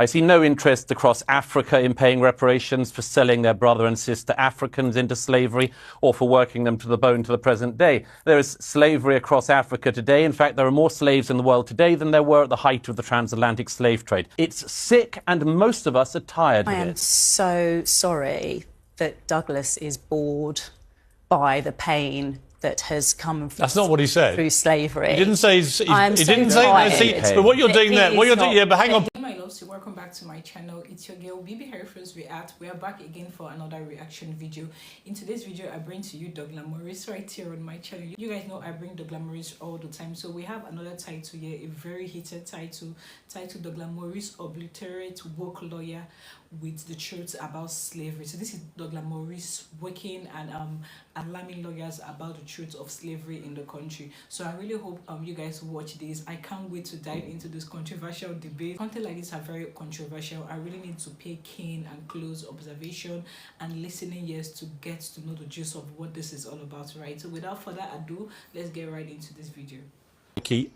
I see no interest across Africa in paying reparations for selling their brother and sister Africans into slavery or for working them to the bone to the present day. There is slavery across Africa today. In fact, there are more slaves in the world today than there were at the height of the transatlantic slave trade. It's sick, and most of us are tired of it. I am so sorry that Douglas is bored by the pain that has come from That's not what he said. Through slavery. He didn't say. He didn't say. But what you're doing there, yeah. But hang on. My loves, welcome back to my channel. It's your girl BB Hereford's React. We are back again for another reaction video. In today's video, I bring to you douglasmurray right here on my channel. You guys know I bring douglasmurray all the time. So we have another title here, a very heated title. Douglasmurray's Obliterate Woke Lawyer with the truth about slavery. So this is douglasmurray working and alarming lawyers about the truth of slavery in the country. So I really hope you guys watch this. I can't wait to dive into this controversial debate. Content like this are very controversial. I really need to pay keen and close observation and listening ears to get to know the gist of what this is all about, right? So without further ado, let's get right into this video.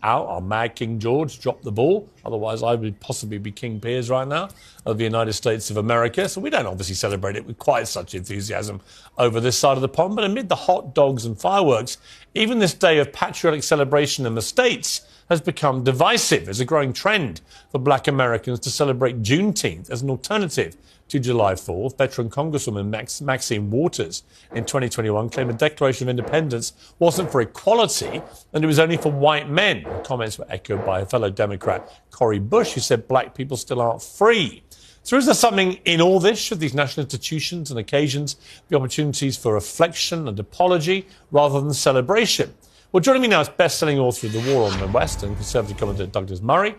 Out, our mad King George dropped the ball. Otherwise, I would possibly be King Piers right now of the United States of America. So we don't obviously celebrate it with quite such enthusiasm over this side of the pond. But amid the hot dogs and fireworks, even this day of patriotic celebration in the States has become divisive. There's a growing trend for black Americans to celebrate Juneteenth as an alternative to July 4th. Veteran Congresswoman Maxine Waters in 2021 claimed the Declaration of Independence wasn't for equality and it was only for white men. The comments were echoed by a fellow Democrat, Cori Bush, who said black people still aren't free. So is there something in all this? Should these national institutions and occasions be opportunities for reflection and apology rather than celebration? Well, joining me now is best-selling author of The War on the West and conservative commentator Douglas Murray,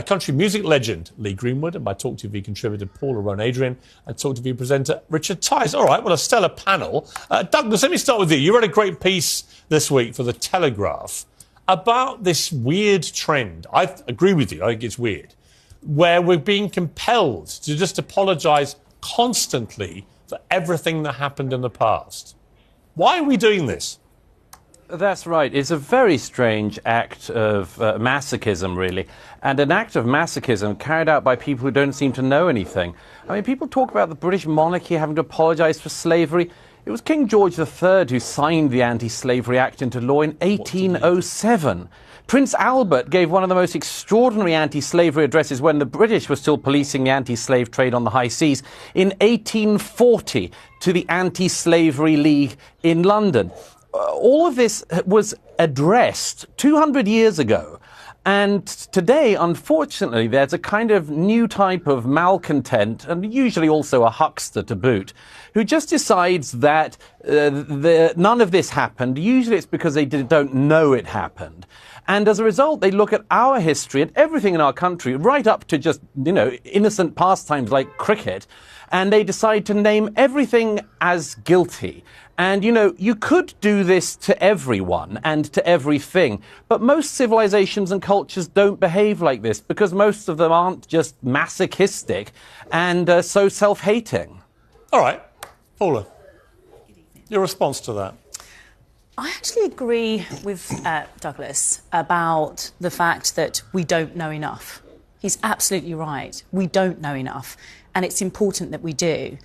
country music legend Lee Greenwood, and my Talk TV contributor Paula Rowan-Adrian, and Talk TV presenter Richard Tice. All right, well, a stellar panel. Douglas, let me start with you. You read a great piece this week for The Telegraph about this weird trend. I agree with you. I think it's weird, where we're being compelled to just apologise constantly for everything that happened in the past. Why are we doing this? That's right. It's a very strange act of masochism, really, and an act of masochism carried out by people who don't seem to know anything. I mean, people talk about the British monarchy having to apologise for slavery. It was King George III who signed the Anti-Slavery Act into law in 1807. Prince Albert gave one of the most extraordinary anti-slavery addresses when the British were still policing the anti-slave trade on the high seas in 1840 to the Anti-Slavery League in London. All of this was addressed 200 years ago. And today, unfortunately, there's a kind of new type of malcontent, and usually also a huckster to boot, who just decides that none of this happened. Usually it's because they don't know it happened. And as a result, they look at our history and everything in our country, right up to just, innocent pastimes like cricket, and they decide to name everything as guilty. And, you could do this to everyone and to everything, but most civilizations and cultures don't behave like this because most of them aren't just masochistic and so self-hating. All right. Paula, your response to that? I actually agree with Douglas about the fact that we don't know enough. He's absolutely right. We don't know enough, and it's important that we do.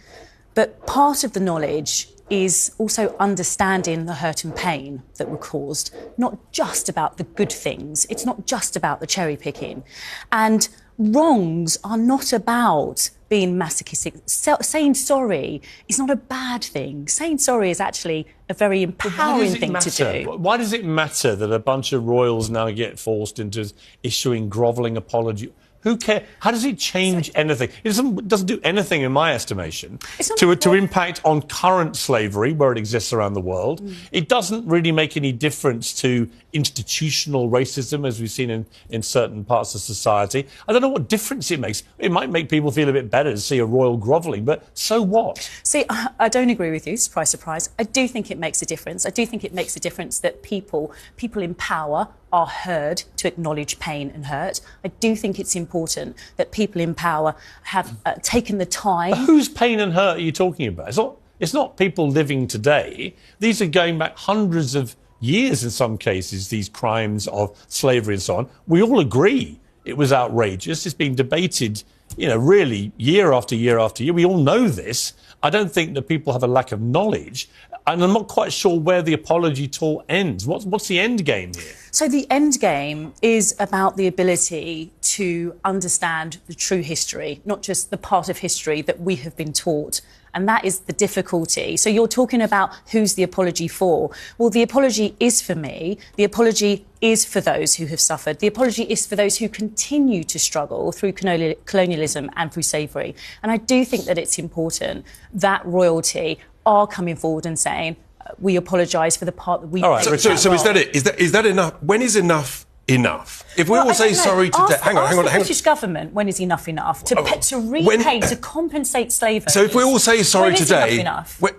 But part of the knowledge is also understanding the hurt and pain that were caused, not just about the good things. It's not just about the cherry picking. And wrongs are not about being masochistic. Saying sorry is not a bad thing. Saying sorry is actually a very empowering thing to do. Why does it matter that a bunch of royals now get forced into issuing grovelling apology? Who cares? How does it change anything? It doesn't do anything, in my estimation, to impact on current slavery, where it exists around the world. It doesn't really make any difference to institutional racism, as we've seen in certain parts of society. I don't know what difference it makes. It might make people feel a bit better to see a royal grovelling, but so what? See, I don't agree with you, surprise, surprise. I do think it makes a difference. I do think it makes a difference that people in power are heard to acknowledge pain and hurt. I do think it's important that people in power have taken the time. But whose pain and hurt are you talking about? It's not people living today. These are going back hundreds of years in some cases, these crimes of slavery and so on. We all agree it was outrageous. It's being debated you know, really year after year after year. We all know this. I don't think that people have a lack of knowledge, and I'm not quite sure where the apology tour ends. What's the end game here? So the end game is about the ability to understand the true history, not just the part of history that we have been taught. And that is the difficulty. So you're talking about who's the apology for. Well, the apology is for me. The apology is for those who have suffered. The apology is for those who continue to struggle through colonialism and through slavery. And I do think that it's important that royalty are coming forward and saying, we apologise for the part that we played. Right, so is that it? Is that enough? When is enough enough? If we all say sorry today, hang on. The British government, when is enough enough to repay, to compensate slavery? So if we all say sorry today, enough? Well,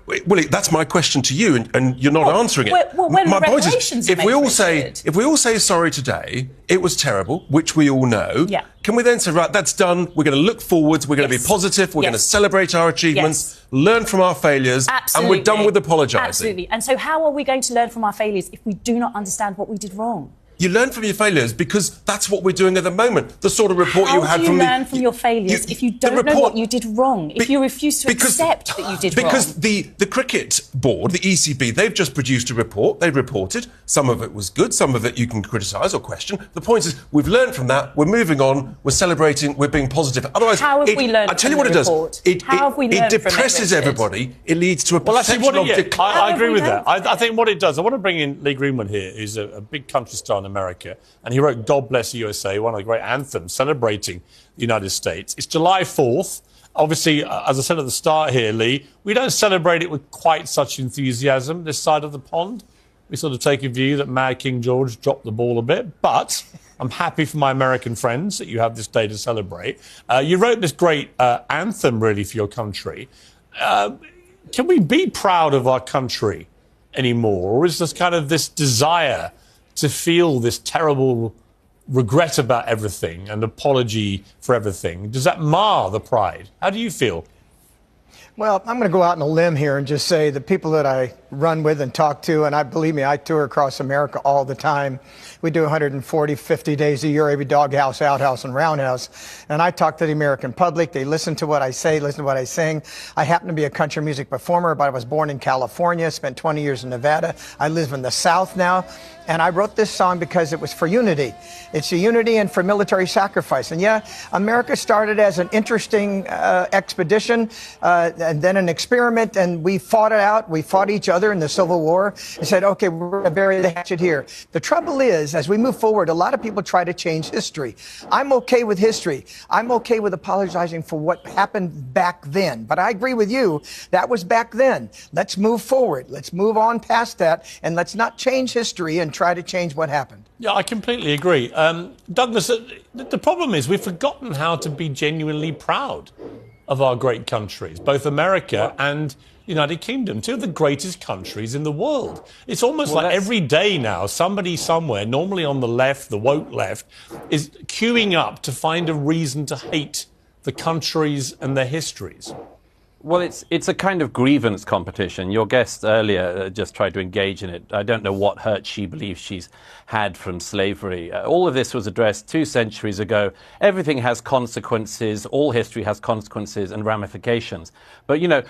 that's my question to you, and you're not answering it. When my point is, if we all say Richard. sorry today, it was terrible, which we all know. Yeah. Can we then say, right, that's done. We're going to look forwards. We're going to be positive. We're going to celebrate our achievements, learn from our failures, and we're done with apologising. Absolutely. And so how are we going to learn from our failures if we do not understand what we did wrong? You learn from your failures because that's what we're doing at the moment. The sort of report you had from How do you learn from your failures if you don't know what you did wrong? If you refuse to accept that you did wrong? Because the cricket board, the ECB, they've just produced a report. They've reported. Some of it was good. Some of it you can criticise or question. The point is, we've learned from that. We're moving on. We're celebrating. We're being positive. Otherwise, how have we learned I tell you what it does. It depresses everybody. It leads to a perception of decline. I agree with that. I think what it does, I want to bring in Lee Greenwood here, who's a big country star in America, and he wrote God Bless the USA, one of the great anthems celebrating the United States. It's July 4th. Obviously, as I said at the start here, Lee, we don't celebrate it with quite such enthusiasm this side of the pond. We sort of take a view that Mad King George dropped the ball a bit, but I'm happy for my American friends that you have this day to celebrate. You wrote this great anthem, really, for your country. Can we be proud of our country anymore, or is there kind of this desire to feel this terrible regret about everything and apology for everything? Does that mar the pride? How do you feel? Well, I'm going to go out on a limb here and just say the people that I run with and talk to, and believe me, I tour across America all the time. We do 140, 50 days a year, every doghouse, outhouse, and roundhouse. And I talk to the American public. They listen to what I say, listen to what I sing. I happen to be a country music performer, but I was born in California, spent 20 years in Nevada. I live in the South now. And I wrote this song because it was for unity. It's a unity and for military sacrifice. And yeah, America started as an interesting expedition and then an experiment, and we fought it out. We fought each other in the Civil War and said, okay, we're going to bury the hatchet here. The trouble is, as we move forward, a lot of people try to change history. I'm okay with history. I'm okay with apologizing for what happened back then. But I agree with you. That was back then. Let's move forward. Let's move on past that, and let's not change history and try to change what happened. Yeah, I completely agree. Douglas, the problem is we've forgotten how to be genuinely proud of our great countries, both America and the United Kingdom, two of the greatest countries in the world. It's almost like every day now, somebody somewhere, normally on the left, the woke left, is queuing up to find a reason to hate the countries and their histories. Well, it's a kind of grievance competition. Your guest earlier just tried to engage in it. I don't know what hurt she believes she's had from slavery. All of this was addressed 2 centuries ago. Everything has consequences. All history has consequences and ramifications. But, you know,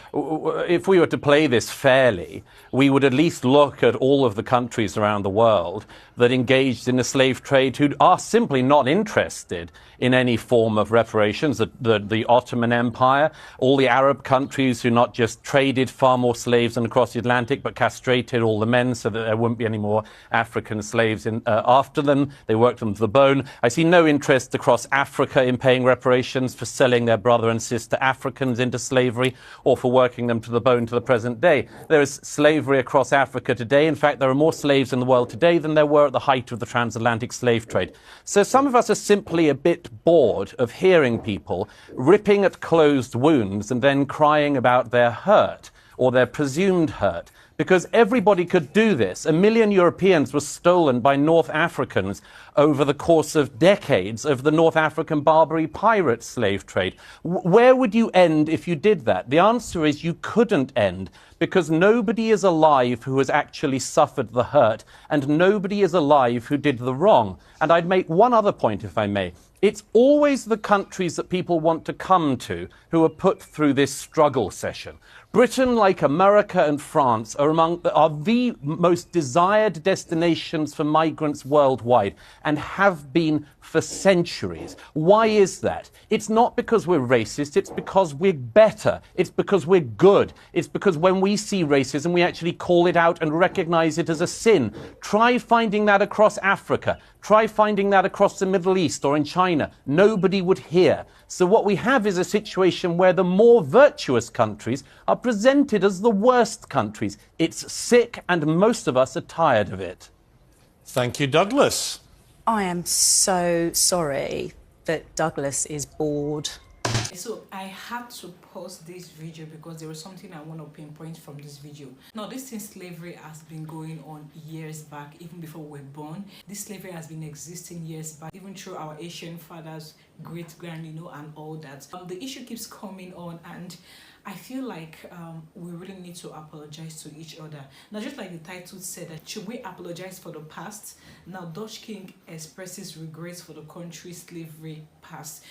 if we were to play this fairly, we would at least look at all of the countries around the world that engaged in the slave trade who are simply not interested in any form of reparations. The Ottoman Empire, all the Arab countries who not just traded far more slaves than across the Atlantic, but castrated all the men so that there wouldn't be any more African slaves after them. They worked them to the bone. I see no interest across Africa in paying reparations for selling their brother and sister Africans into slavery or for working them to the bone to the present day. There is slavery across Africa today. In fact, there are more slaves in the world today than there were at the height of the transatlantic slave trade. So some of us are simply a bit bored of hearing people ripping at closed wounds and then crying about their hurt or their presumed hurt. Because everybody could do this. 1 million Europeans were stolen by North Africans over the course of decades of the North African Barbary pirate slave trade. Where would you end if you did that? The answer is you couldn't end, because nobody is alive who has actually suffered the hurt, and nobody is alive who did the wrong. And I'd make one other point, if I may. It's always the countries that people want to come to who are put through this struggle session. Britain, like America and France, are the most desired destinations for migrants worldwide and have been for centuries. Why is that? It's not because we're racist, it's because we're better. It's because we're good. It's because when we see racism, we actually call it out and recognize it as a sin. Try finding that across Africa. Try finding that across the Middle East or in China. Nobody would hear. So what we have is a situation where the more virtuous countries are presented as the worst countries. It's sick, and most of us are tired of it. Thank you, Douglas. I am so sorry that Douglas is bored. So I had to pause this video because there was something I want to pinpoint from this video. Now, this thing, slavery, has been going on years back, even before we were born. This slavery has been existing years back, even through our Asian fathers, great-grand, and all that. The issue keeps coming on, and I feel like we really need to apologize to each other. Now, just like the title said, that should we apologize for the past? Now, Dutch King expresses regrets for the country's slavery past.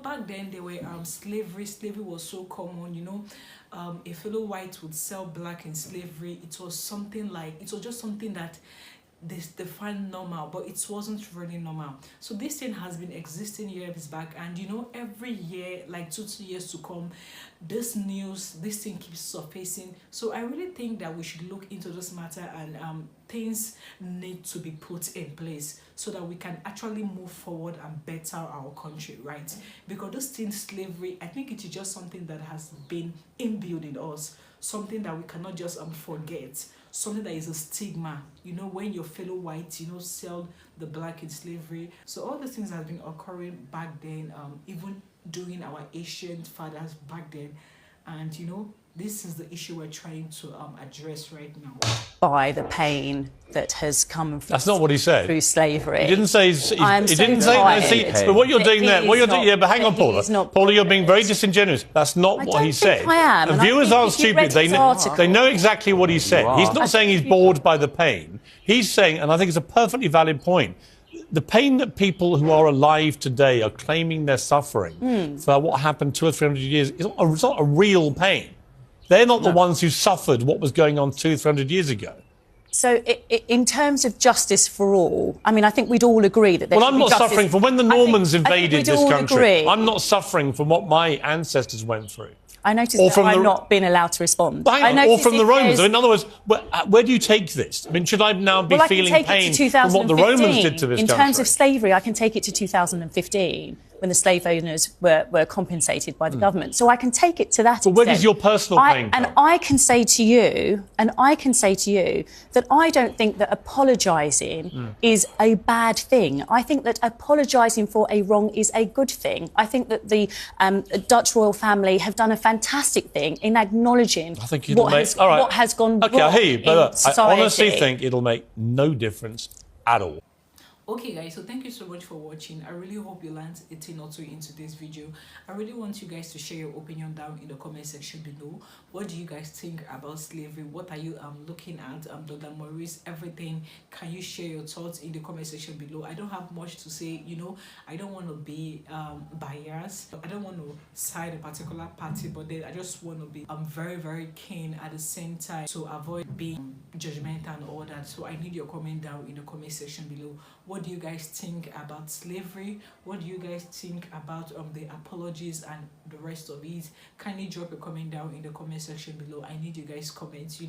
Back then there were slavery was so common. A fellow white would sell black in slavery. It was just something that they find normal, but it wasn't really normal. So this thing has been existing years back, and every year, like 2 years to come, this thing keeps surfacing. So I really think that we should look into this matter, and things need to be put in place so that we can actually move forward and better our country, right? Because this thing, slavery, I think it is just something that has been inbuilt in us, something that we cannot just forget, something that is a stigma, when your fellow whites, sell the black in slavery. So all these things have been occurring back then, even during our Asian fathers back then. And, this is the issue we're trying to address right now. By the pain that has come That's not what he said. through slavery. He didn't say. But what you're doing there, but hang on, Paula. Paula, you're being very disingenuous. That's not what he said. I am. The viewers aren't stupid. They know exactly what he said. He's not saying he's bored by the pain. He's saying, and I think it's a perfectly valid point, the pain that people who are alive today are claiming they're suffering for what happened 200 or 300 years is not a real pain. They're not the ones who suffered what was going on 200 or 300 years ago. So in terms of justice for all, I think we'd all agree that there should be justice. I'm not suffering from when the Normans invaded this country. Agree. I'm not suffering from what my ancestors went through. I noticed that I'm not being allowed to respond. Or from the Romans. In other words, where do you take this? Should I now be feeling pain from what the Romans did to this country? In terms of slavery, I can take it to 2015, when the slave owners were compensated by the government. So I can take it to that extent. But where does your personal pain come? And I can say to you that I don't think that apologising is a bad thing. I think that apologising for a wrong is a good thing. I think that the Dutch royal family have done a fantastic thing in acknowledging what has gone wrong I hear you, but society. I honestly think it'll make no difference at all. Okay guys, so thank you so much for watching. I really hope you learned a thing or two in today's video. I really want you guys to share your opinion down in the comment section below. What do you guys think about slavery? What are you looking at? Dr. Maurice, everything. Can you share your thoughts in the comment section below? I don't have much to say, I don't want to be biased. I don't want to side a particular party, but then I just want to be very, very keen at the same time to avoid being judgmental and all that. So I need your comment down in the comment section below. What do you guys think about slavery? What do you guys think about the apologies and the rest of it? Kindly drop a comment down in the comment section below. I need you guys' comments.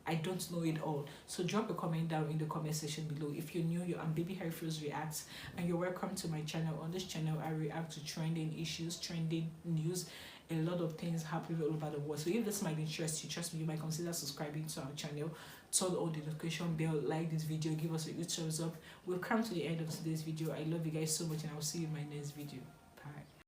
I don't know it all, so drop a comment down in the comment section below. If you're new, I'm Baby Harryfields Reacts, and you're welcome to my channel. On this channel, I react to trending issues, trending news, a lot of things happening all over the world. So if this might interest you, trust me, you might consider subscribing to our channel, turn on the notification bell, like this video, give us a good thumbs up. We've come to the end of today's video. I love you guys so much, and I'll see you in my next video.